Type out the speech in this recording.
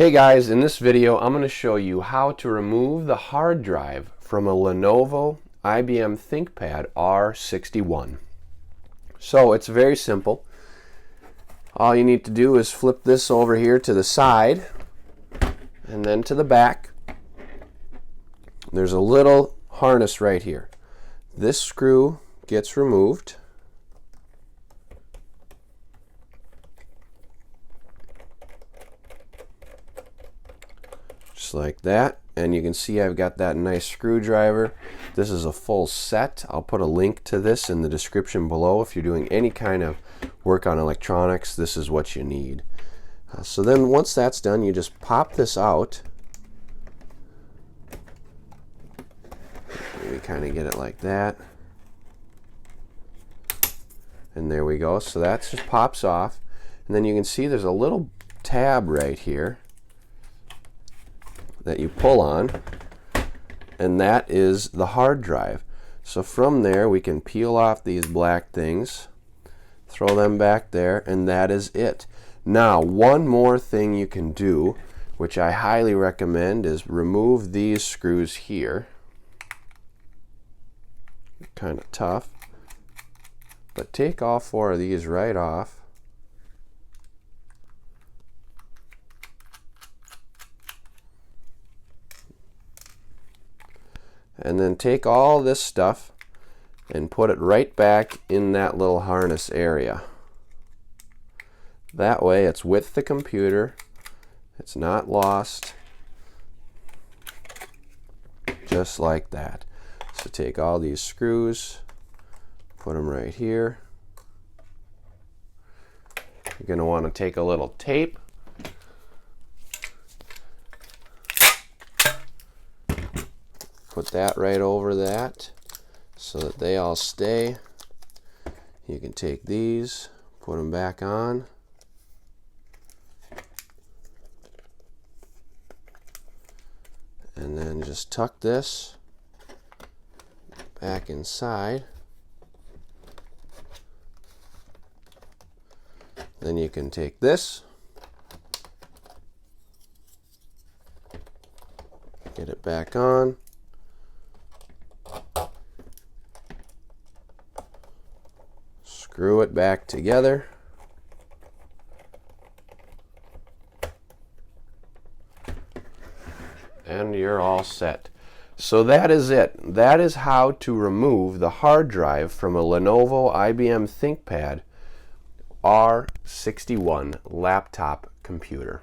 Hey guys, in this video I'm going to show you how to remove the hard drive from a Lenovo IBM ThinkPad R61. So it's very simple. All you need to do is flip this over here to the side and then to the back. There's a little harness right here. This screw gets removed. Just like that, and you can see I've got that nice screwdriver. This is a full set. I'll put a link to this in the description below. If you're doing any kind of work on electronics, this is what you need. So then once that's done, you just pop this out. We kind of get it like that, and there we go. So that just pops off, and then you can see there's a little tab right here that you pull on, and that is the hard drive. So from there we can peel off these black things, throw them back there, and that is it. Now one more thing you can do, which I highly recommend, is remove these screws here. Kind of tough, but take all four of these right off. And then take all this stuff and put it right back in that little harness area. That way it's with the computer, it's not lost, just like that. So take all these screws, put them right here. You're going to want to take a little tape, put that right over that so that they all stay. You can take these, put them back on. And then just tuck this back inside. Then you can take this, get it back on. Screw it back together. And you're all set. So that is it. That is how to remove the hard drive from a Lenovo IBM ThinkPad R61 laptop computer.